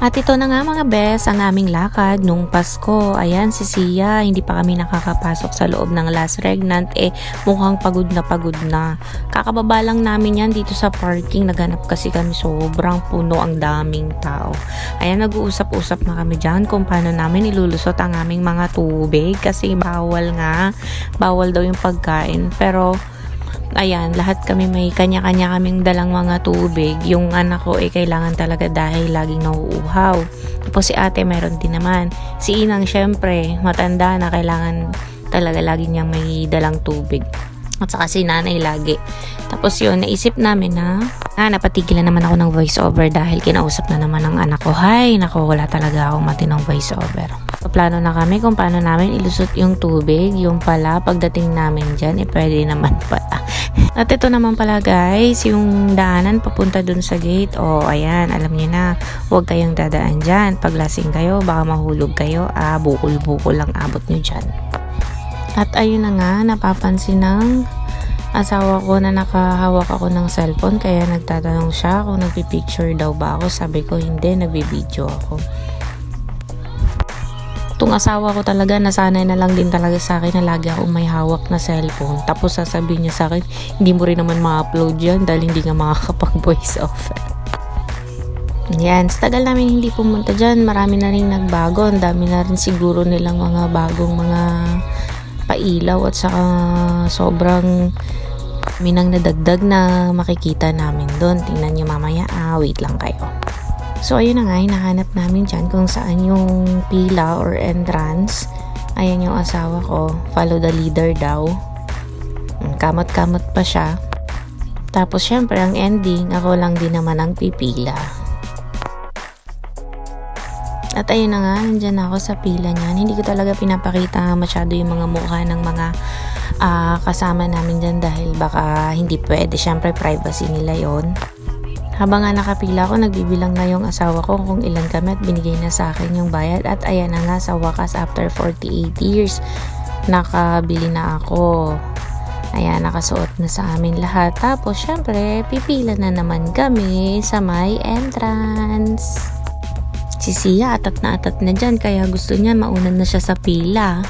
At ito na nga mga bes, ang aming lakad nung Pasko. Ayan, si Sia, hindi pa kami nakakapasok sa loob ng Last Regnant. Mukhang pagod na. Kakababa lang namin yan dito sa parking. Naghanap kasi kami, sobrang puno, ang daming tao. Ayan, nag-uusap-usap na kami dyan kung paano namin ilulusot ang aming mga tubig. Kasi bawal daw yung pagkain. Pero ayan, lahat kami may kanya-kanya kaming dalang mga tubig. Yung anak ko kailangan talaga dahil laging nauuhaw. Tapos si ate meron din naman. Si Inang syempre, matanda na, kailangan talaga lagi niyang may dalang tubig. At saka si nanay lagi. Tapos yun, naisip namin na napatigilan naman ako ng voice over dahil kinausap na naman ng anak ko. Hay, nako, wala talaga akong matinong voice over. Plano na kami kung paano namin ilusot yung tubig. Yung pala, pagdating namin dyan, pwede naman pala. At ito naman pala guys, yung daanan papunta dun sa gate. Ayan, alam niyo na, huwag kayong dadaan dyan. Pag lasing kayo, baka mahulog kayo. Bukol-bukol lang abot nyo dyan. At ayun na nga, napapansin ng asawa ko na nakahawak ako ng cellphone. Kaya nagtatanong siya kung nagpipicture daw ba ako. Sabi ko hindi, nagbibideo ako. Itong asawa ko talaga, nasanay na lang din talaga sa akin na lagi akong may hawak na cellphone. Tapos sasabihin niya sa akin, hindi mo rin naman ma-upload yan dahil hindi nga makakapag-voice over. Yan, sa tagal namin hindi pumunta dyan, marami na rin nagbago. Ang dami na rin siguro nilang mga bagong mga pailaw at saka sobrang minang nadagdag na makikita namin doon. Tingnan niyo mamaya, wait lang kayo. So, ayun na nga, hinahanap namin dyan kung saan yung pila or entrance. Ayan yung asawa ko. Follow the leader daw. Kamot-kamot pa siya. Tapos, syempre, ang ending, ako lang din naman ang pipila. At ayun na nga, nandyan ako sa pila niyan. Hindi ko talaga pinapakita masyado yung mga mukha ng mga kasama namin dyan dahil baka hindi pwede. Syempre, privacy nila yon. Habang nga nakapila ko, nagbibilang na yung asawa ko kung ilan kami at binigay na sa akin yung bayad. At ayan na nga, sa wakas, after 48 years, nakabili na ako. Ayan, nakasuot na sa amin lahat. Tapos, syempre, pipila na naman kami sa may entrance. Si Sia, atat na dyan, kaya gusto niya maunan na siya sa pila.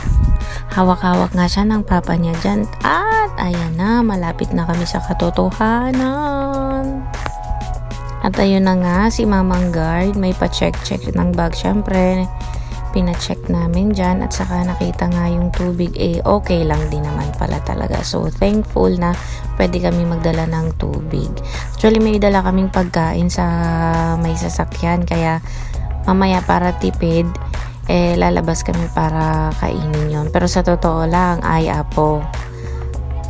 Hawak-hawak nga siya ng papa niya dyan. At ayan na, malapit na kami sa katotohanan. At ayun na nga, si Mamang Guard, may pa-check ng bag. Syempre, pina-check namin dyan. At saka nakita nga yung tubig, okay lang din naman pala talaga. So, thankful na pwede kami magdala ng tubig. Actually, may dala kaming pagkain sa may sasakyan. Kaya, mamaya para tipid, lalabas kami para kainin yon. Pero sa totoo lang, apo.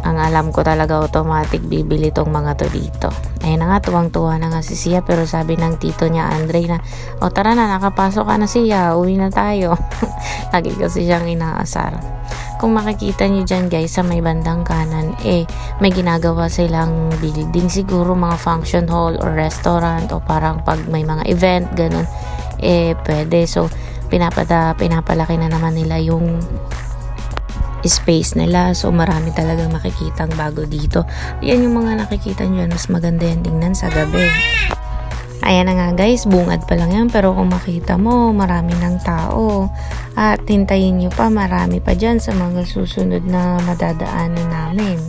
Ang alam ko talaga automatic bibili tong mga to dito. Ayun na nga, tuwang-tuwa na nga si Sia. Pero sabi ng tito niya, Andre, na tara na, nakapasok ka na Sia, uwi na tayo. Lagi kasi siyang inaasar. Kung makikita niyo dyan guys, sa may bandang kanan, may ginagawa silang building. Siguro mga function hall or restaurant o parang pag may mga event, ganun, pwede. So, pinapalaki na naman nila yung space nila. So, marami talagang makikitang bago dito. Ayan yung mga nakikita nyo. Mas maganda yan tingnan sa gabi. Ayan na nga guys. Bungad pa lang yan. Pero kung makita mo, marami ng tao. At hintayin nyo pa. Marami pa dyan sa mga susunod na madadaanan namin.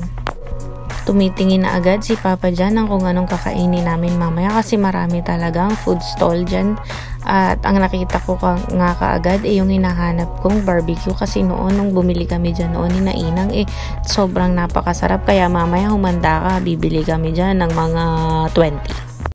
Tumitingin na agad si Papa dyan ng kung anong kakainin namin mamaya. Kasi marami talagang food stall dyan. At ang nakita ko nga kaagad yung hinahanap kong barbecue kasi noon nung bumili kami dyan noon ni Nainang sobrang napakasarap kaya mamaya humanda ka, bibili kami dyan ng mga 20.